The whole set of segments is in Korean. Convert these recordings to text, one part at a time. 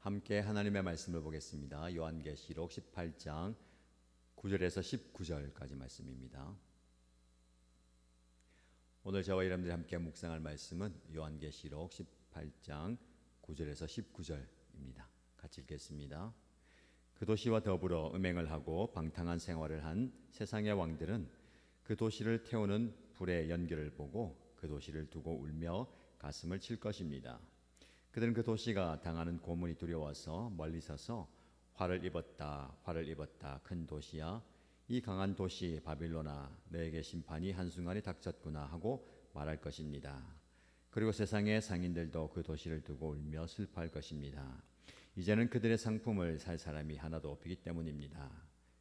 함께 하나님의 말씀을 보겠습니다. 요한계시록 18장 9절에서 19절까지 말씀입니다. 오늘 저와 여러분들이 함께 묵상할 말씀은 요한계시록 18장 9절에서 19절입니다. 같이 읽겠습니다. 그 도시와 더불어 음행을 하고 방탕한 생활을 한 세상의 왕들은 그 도시를 태우는 불의 연기를 보고 그 도시를 두고 울며 가슴을 칠 것입니다. 그들은 그 도시가 당하는 고문이 두려워서 멀리 서서 화를 입었다, 화를 입었다, 큰 도시야, 이 강한 도시 바빌로나, 너에게 심판이 한순간에 닥쳤구나 하고 말할 것입니다. 그리고 세상의 상인들도 그 도시를 두고 울며 슬퍼할 것입니다. 이제는 그들의 상품을 살 사람이 하나도 없기 때문입니다.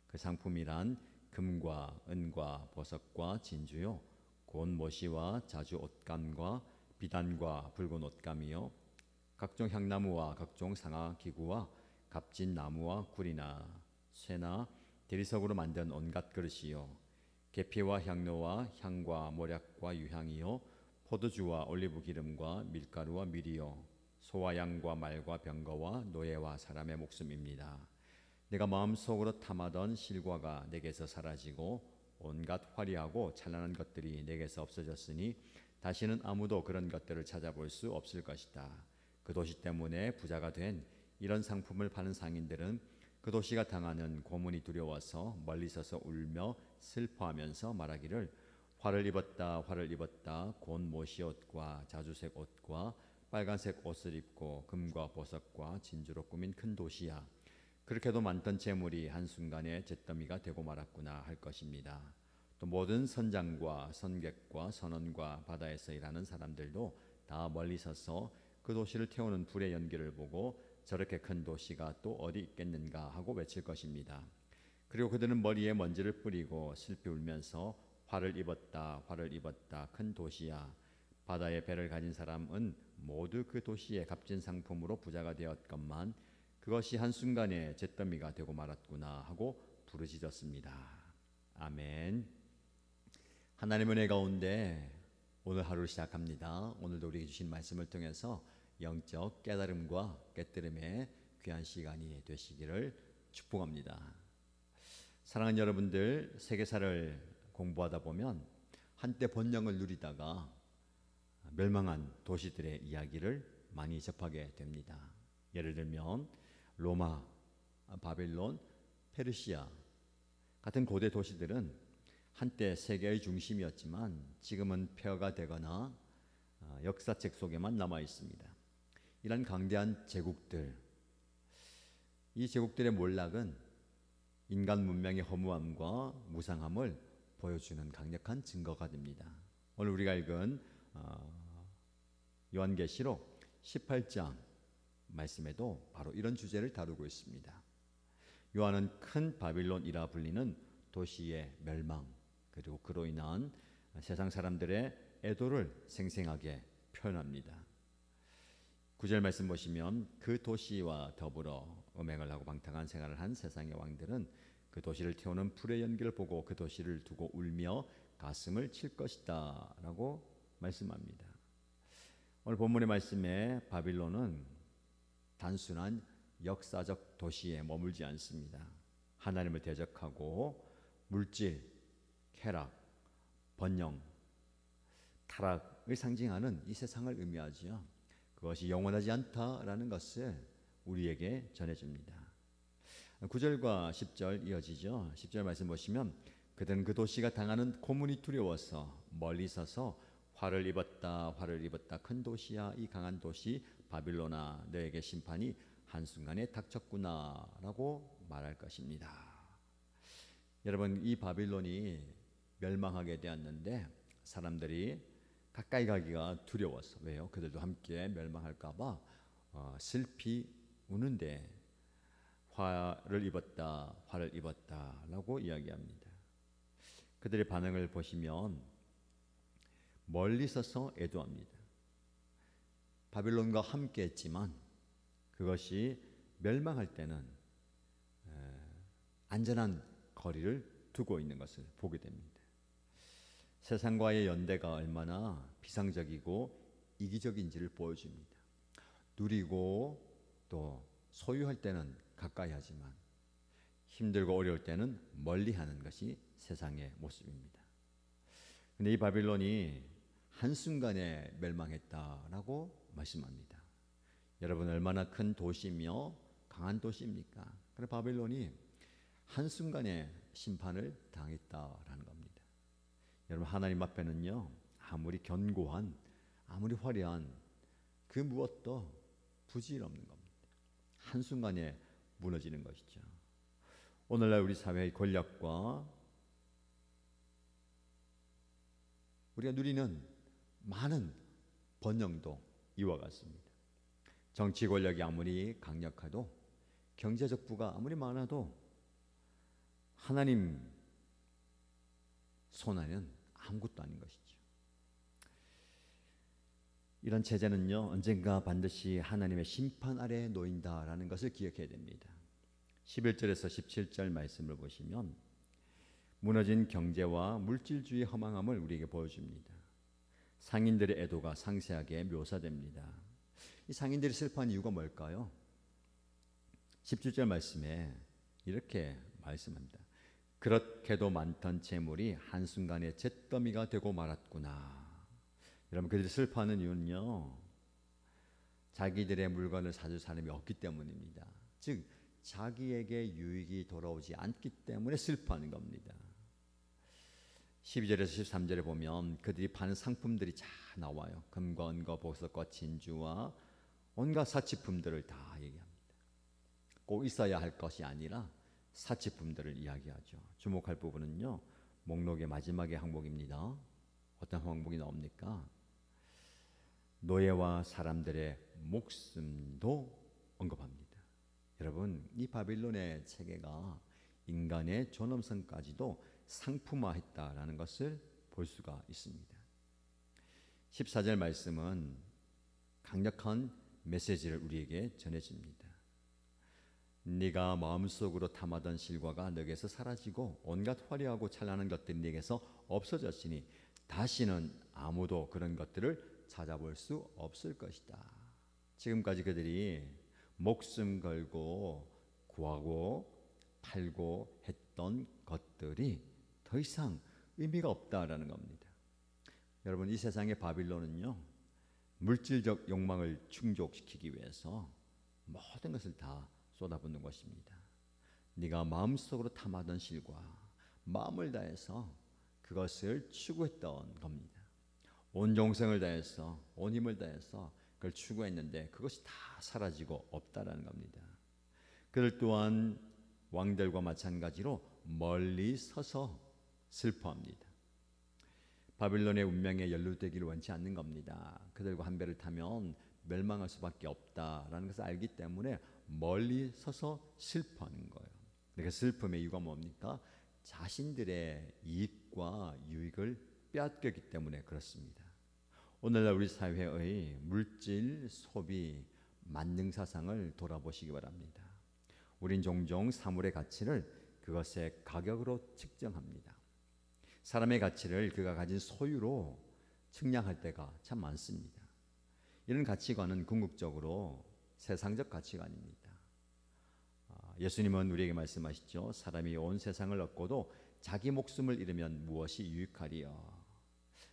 그 상품이란 금과 은과 보석과 진주요, 고운 모시와 자주 옷감과 비단과 붉은 옷감이요, 각종 향나무와 각종 상아기구와 값진 나무와 굴이나 쇠나 대리석으로 만든 온갖 그릇이요, 계피와 향료와 향과 모략과 유향이요, 포도주와 올리브 기름과 밀가루와 밀이요, 소와 양과 말과 병거와 노예와 사람의 목숨입니다. 내가 마음속으로 탐하던 실과가 내게서 사라지고 온갖 화려하고 찬란한 것들이 내게서 없어졌으니 다시는 아무도 그런 것들을 찾아볼 수 없을 것이다. 그 도시 때문에 부자가 된 이런 상품을 파는 상인들은 그 도시가 당하는 고문이 두려워서 멀리 서서 울며 슬퍼하면서 말하기를 화를 입었다, 화를 입었다, 고운 모시옷과 자주색 옷과 빨간색 옷을 입고 금과 보석과 진주로 꾸민 큰 도시야. 그렇게도 많던 재물이 한순간에 잿더미가 되고 말았구나 할 것입니다. 또 모든 선장과 선객과 선원과 바다에서 일하는 사람들도 다 멀리 서서 그 도시를 태우는 불의 연기를 보고 저렇게 큰 도시가 또 어디 있겠는가 하고 외칠 것입니다. 그리고 그들은 머리에 먼지를 뿌리고 슬피 울면서 화를 입었다, 화를 입었다, 큰 도시야. 바다에 배를 가진 사람은 모두 그 도시의 값진 상품으로 부자가 되었건만 그것이 한순간에 잿더미가 되고 말았구나 하고 부르짖었습니다. 아멘. 하나님의 은혜 가운데 오늘 하루를 시작합니다. 오늘도 우리에게 주신 말씀을 통해서 영적 깨달음과 깨뜨림의 귀한 시간이 되시기를 축복합니다. 사랑하는 여러분들, 세계사를 공부하다 보면 한때 번영을 누리다가 멸망한 도시들의 이야기를 많이 접하게 됩니다. 예를 들면 로마, 바빌론, 페르시아 같은 고대 도시들은 한때 세계의 중심이었지만 지금은 폐허가 되거나 역사책 속에만 남아 있습니다. 이런 강대한 제국들, 이 제국들의 몰락은 인간 문명의 허무함과 무상함을 보여주는 강력한 증거가 됩니다. 오늘 우리가 읽은 요한계시록 18장 말씀에도 바로 이런 주제를 다루고 있습니다. 요한은 큰 바빌론이라 불리는 도시의 멸망, 그리고 그로 인한 세상 사람들의 애도를 생생하게 표현합니다. 9절 말씀 보시면 그 도시와 더불어 음행을 하고 방탕한 생활을 한 세상의 왕들은 그 도시를 태우는 불의 연기를 보고 그 도시를 두고 울며 가슴을 칠 것이다 라고 말씀합니다. 오늘 본문의 말씀에 바빌론은 단순한 역사적 도시에 머물지 않습니다. 하나님을 대적하고 물질, 쾌락, 번영, 타락을 상징하는 이 세상을 의미하지요. 그것이 영원하지 않다라는 것을 우리에게 전해줍니다. 9절과 10절 이어지죠. 10절 말씀 보시면 그들은 그 도시가 당하는 고문이 두려워서 멀리 서서 화를 입었다, 화를 입었다, 큰 도시야, 이 강한 도시 바빌로나, 너에게 심판이 한순간에 닥쳤구나 라고 말할 것입니다. 여러분, 이 바빌론이 멸망하게 되었는데 사람들이 가까이 가기가 두려워서, 왜요? 그들도 함께 멸망할까봐 슬피 우는데 화를 입었다, 화를 입었다 라고 이야기합니다. 그들의 반응을 보시면 멀리 서서 애도합니다. 바빌론과 함께 했지만 그것이 멸망할 때는 안전한 거리를 두고 있는 것을 보게 됩니다. 세상과의 연대가 얼마나 비상적이고 이기적인지를 보여줍니다. 누리고 또 소유할 때는 가까이 하지만 힘들고 어려울 때는 멀리 하는 것이 세상의 모습입니다. 근데 이 바빌론이 한순간에 멸망했다라고 말씀합니다. 여러분, 얼마나 큰 도시며 강한 도시입니까? 그래 바빌론이 한순간에 심판을 당했다라는 겁니다. 여러분, 하나님 앞에는요, 아무리 견고한, 아무리 화려한 그 무엇도 부질없는 겁니다. 한순간에 무너지는 것이죠. 오늘날 우리 사회의 권력과 우리가 누리는 많은 번영도 이와 같습니다. 정치 권력이 아무리 강력해도, 경제적 부가 아무리 많아도 하나님 손 안에는 아무것도 아닌 것이죠. 이런 체제는요, 언젠가 반드시 하나님의 심판 아래에 놓인다라는 것을 기억해야 됩니다. 11절에서 17절 말씀을 보시면 무너진 경제와 물질주의 허망함을 우리에게 보여줍니다. 상인들의 애도가 상세하게 묘사됩니다. 이 상인들이 슬퍼한 이유가 뭘까요? 17절 말씀에 이렇게 말씀합니다. 그렇게도 많던 재물이 한순간에 잿더미가 되고 말았구나. 여러분, 그들이 슬퍼하는 이유는요, 자기들의 물건을 사줄 사람이 없기 때문입니다. 즉 자기에게 유익이 돌아오지 않기 때문에 슬퍼하는 겁니다. 12절에서 13절에 보면 그들이 파는 상품들이 다 나와요. 금과 은과 보석과 진주와 온갖 사치품들을 다 얘기합니다. 꼭 있어야 할 것이 아니라 사치품들을 이야기하죠. 주목할 부분은요, 목록의 마지막의 항목입니다. 어떤 항목이 나옵니까? 노예와 사람들의 목숨도 언급합니다. 여러분, 이 바빌론의 체계가 인간의 존엄성까지도 상품화했다라는 것을 볼 수가 있습니다. 14절 말씀은 강력한 메시지를 우리에게 전해줍니다. 네가 마음속으로 탐하던 실과가 너에게서 사라지고 온갖 화려하고 찬란한 것들이 네게서 없어졌으니 다시는 아무도 그런 것들을 찾아볼 수 없을 것이다. 지금까지 그들이 목숨 걸고 구하고 팔고 했던 것들이 더 이상 의미가 없다라는 겁니다. 여러분, 이 세상의 바빌론은요, 물질적 욕망을 충족시키기 위해서 모든 것을 다 쏟아붓는 것입니다. 네가 마음속으로 탐하던 실과 마음을 다해서 그것을 추구했던 겁니다. 온 정성을 다해서, 온 힘을 다해서 그걸 추구했는데 그것이 다 사라지고 없다라는 겁니다. 그들 또한 왕들과 마찬가지로 멀리 서서 슬퍼합니다. 바빌론의 운명에 연루되기를 원치 않는 겁니다. 그들과 한 배를 타면 멸망할 수밖에 없다라는 것을 알기 때문에 멀리 서서 슬퍼하는 거예요. 그 슬픔의 이유가 뭡니까? 자신들의 이익과 유익을 빼앗겼기 때문에 그렇습니다. 오늘날 우리 사회의 물질, 소비, 만능 사상을 돌아보시기 바랍니다. 우린 종종 사물의 가치를 그것의 가격으로 측정합니다. 사람의 가치를 그가 가진 소유로 측량할 때가 참 많습니다. 이런 가치관은 궁극적으로 세상적 가치관입니다. 예수님은 우리에게 말씀하시죠. 사람이 온 세상을 얻고도 자기 목숨을 잃으면 무엇이 유익하리요.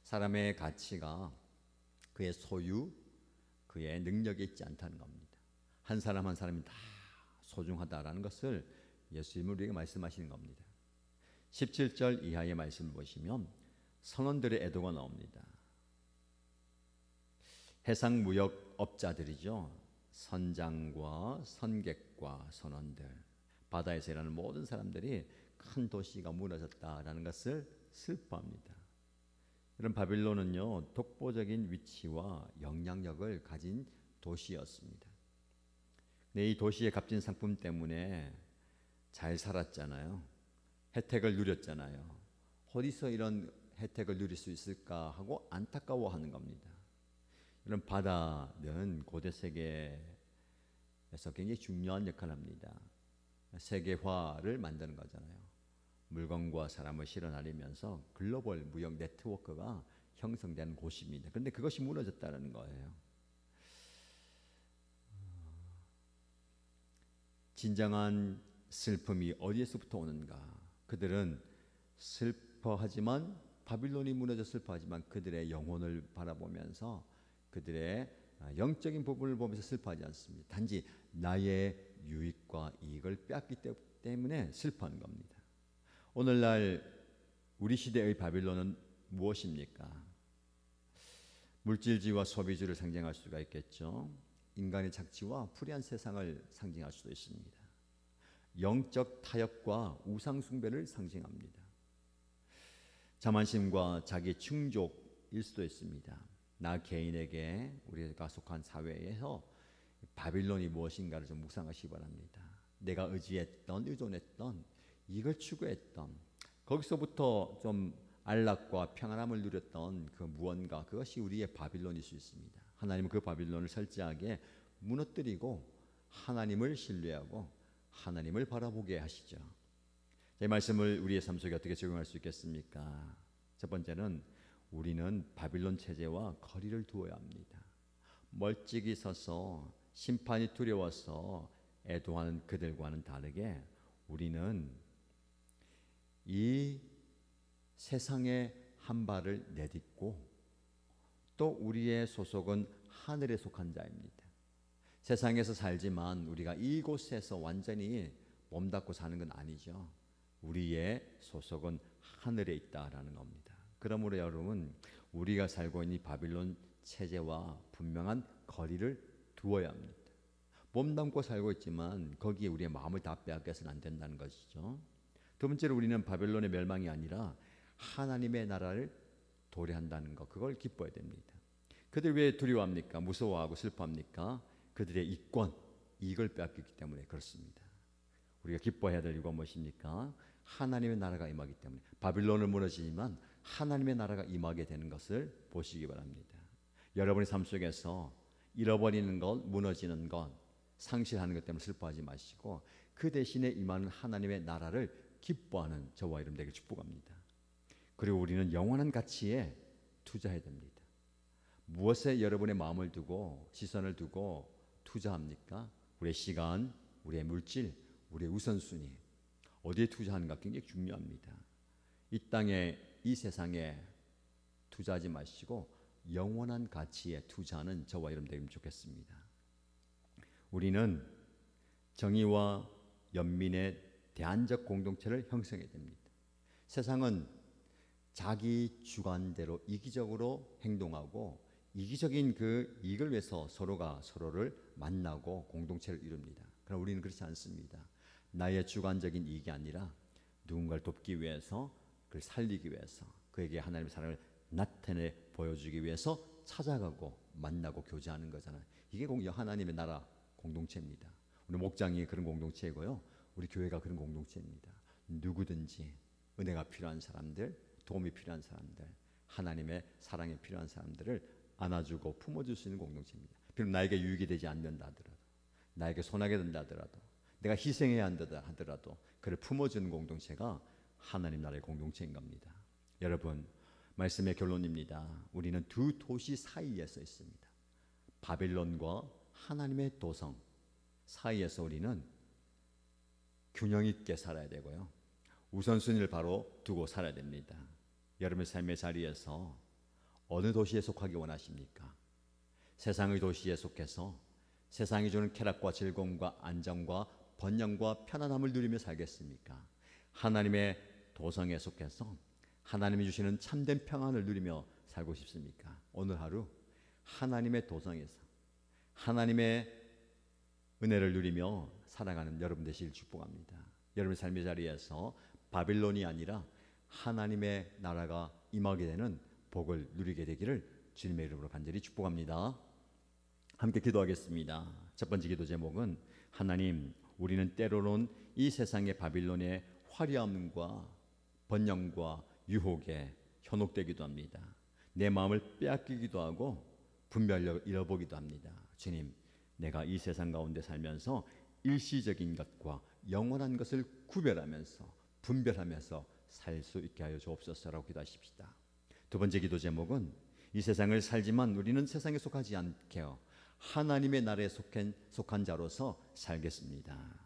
사람의 가치가 그의 소유, 그의 능력에 있지 않다는 겁니다. 한 사람 한 사람이 다 소중하다라는 것을 예수님은 우리에게 말씀하시는 겁니다. 17절 이하의 말씀을 보시면 선원들의 애도가 나옵니다. 해상무역업자들이죠. 선장과 선객과 선원들, 바다에서 일하는 모든 사람들이 큰 도시가 무너졌다라는 것을 슬퍼합니다. 이런 바빌론은요, 독보적인 위치와 영향력을 가진 도시였습니다. 근데 이 도시의 값진 상품 때문에 잘 살았잖아요. 혜택을 누렸잖아요. 어디서 이런 혜택을 누릴 수 있을까 하고 안타까워하는 겁니다. 이런 바다는 고대 세계에서 굉장히 중요한 역할을 합니다. 세계화를 만드는 거잖아요. 물건과 사람을 실어 나르면서 글로벌 무역 네트워크가 형성되는 곳입니다. 그런데 그것이 무너졌다는 거예요. 진정한 슬픔이 어디에서부터 오는가? 그들은 슬퍼하지만 바빌론이 무너져 슬퍼하지만 그들의 영혼을 바라보면서 그들의 영적인 부분을 보면서 슬퍼하지 않습니다. 단지 나의 유익과 이익을 빼앗기 때문에 슬퍼하는 겁니다. 오늘날 우리 시대의 바빌론은 무엇입니까? 물질주의와 소비주의를 상징할 수가 있겠죠. 인간의 착취와 불의한 세상을 상징할 수도 있습니다. 영적 타협과 우상 숭배를 상징합니다. 자만심과 자기 충족일 수도 있습니다. 나 개인에게 우리가 속한 사회에서 바빌론이 무엇인가를 좀 묵상하시기 바랍니다. 내가 의지했던, 의존했던, 이걸 추구했던, 거기서부터 좀 안락과 평안함을 누렸던 그 무언가, 그것이 우리의 바빌론일 수 있습니다. 하나님은 그 바빌론을 철저하게 무너뜨리고 하나님을 신뢰하고 하나님을 바라보게 하시죠. 이 말씀을 우리의 삶 속에 어떻게 적용할 수 있겠습니까? 첫 번째는 우리는 바빌론 체제와 거리를 두어야 합니다. 멀찍이 서서 심판이 두려워서 애도하는 그들과는 다르게 우리는 이 세상의 한 발을 내딛고 또 우리의 소속은 하늘에 속한 자입니다. 세상에서 살지만 우리가 이곳에서 완전히 몸담고 사는 건 아니죠. 우리의 소속은 하늘에 있다라는 겁니다. 그러므로 여러분, 우리가 살고 있는 이 바빌론 체제와 분명한 거리를 두어야 합니다. 몸담고 살고 있지만 거기에 우리의 마음을 다 빼앗겨서는 안 된다는 것이죠. 두 번째로 우리는 바벨론의 멸망이 아니라 하나님의 나라를 도래한다는 것, 그걸 기뻐해야 됩니다. 그들 왜 두려워합니까? 무서워하고 슬퍼합니까? 그들의 이권, 이익을 빼앗기기 때문에 그렇습니다. 우리가 기뻐해야 될 이유가 무엇입니까? 하나님의 나라가 임하기 때문에. 바빌론은 무너지지만 하나님의 나라가 임하게 되는 것을 보시기 바랍니다. 여러분의 삶 속에서 잃어버리는 것, 무너지는 것, 상실하는 것 때문에 슬퍼하지 마시고 그 대신에 임하는 하나님의 나라를 기뻐하는 저와 여러분 되길 축복합니다. 그리고 우리는 영원한 가치에 투자해야 됩니다. 무엇에 여러분의 마음을 두고 시선을 두고 투자합니까? 우리의 시간, 우리의 물질, 우리의 우선순위 어디에 투자하는가 굉장히 중요합니다. 이 땅에, 이 세상에 투자하지 마시고 영원한 가치에 투자하는 저와 여러분 되면 좋겠습니다. 우리는 정의와 연민의 대안적 공동체를 형성해야 됩니다. 세상은 자기 주관대로 이기적으로 행동하고 이기적인 그 이익을 위해서 서로가 서로를 만나고 공동체를 이룹니다. 그러나 우리는 그렇지 않습니다. 나의 주관적인 이익이 아니라 누군가를 돕기 위해서, 그를 살리기 위해서, 그에게 하나님의 사랑을 나타내 보여주기 위해서 찾아가고 만나고 교제하는 거잖아요. 이게 하나님의 나라 공동체입니다. 우리 목장이 그런 공동체이고요. 우리 교회가 그런 공동체입니다. 누구든지 은혜가 필요한 사람들, 도움이 필요한 사람들, 하나님의 사랑이 필요한 사람들을 안아주고 품어줄 수 있는 공동체입니다. 비록 나에게 유익이 되지 않는다 하더라도, 나에게 손하게 된다 하더라도, 내가 희생해야 한다 하더라도 그를 품어주는 공동체가 하나님 나라의 공동체인 겁니다. 여러분, 말씀의 결론입니다. 우리는 두 도시 사이에 서 있습니다. 바벨론과 하나님의 도성 사이에서 우리는 균형 있게 살아야 되고요. 우선순위를 바로 두고 살아야 됩니다. 여러분의 삶의 자리에서 어느 도시에 속하기 원하십니까? 세상의 도시에 속해서 세상이 주는 쾌락과 즐거움과 안정과 번영과 편안함을 누리며 살겠습니까? 하나님의 도성에 속해서 하나님이 주시는 참된 평안을 누리며 살고 싶습니까? 오늘 하루 하나님의 도성에서 하나님의 은혜를 누리며 살아가는 여러분 되시길 축복합니다. 여러분의 삶의 자리에서 바빌론이 아니라 하나님의 나라가 임하게 되는 복을 누리게 되기를 주님의 이름으로 간절히 축복합니다. 함께 기도하겠습니다. 첫 번째 기도 제목은 하나님, 우리는 때로는 이 세상의 바빌론의 화려함과 번영과 유혹에 현혹되기도 합니다. 내 마음을 빼앗기기도 하고 분별력을 잃어보기도 합니다. 주님, 내가 이 세상 가운데 살면서 일시적인 것과 영원한 것을 구별하면서 분별하면서 살 수 있게 하여 주옵소서라고 기도하십시다. 두 번째 기도 제목은 이 세상을 살지만 우리는 세상에 속하지 않게 하나님의 나라에 속한 자로서 살겠습니다.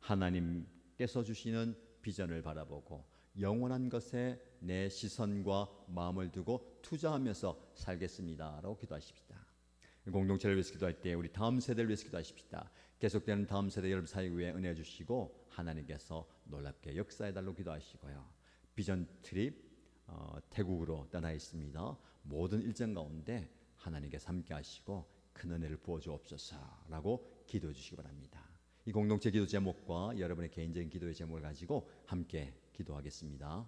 하나님께서 주시는 비전을 바라보고 영원한 것에 내 시선과 마음을 두고 투자하면서 살겠습니다라고 기도하십시다. 공동체를 위해서 기도할 때 우리 다음 세대를 위해서 기도하십시다. 계속되는 다음 세대 여러분 사역 위에 은혜 주시고 하나님께서 놀랍게 역사해달라고 기도하시고요. 비전 트립 태국으로 떠나 있습니다. 모든 일정 가운데 하나님께서 함께 하시고 큰 은혜를 부어주옵소서라고 기도해 주시기 바랍니다. 이 공동체 기도 제목과 여러분의 개인적인 기도의 제목을 가지고 함께 기도하겠습니다.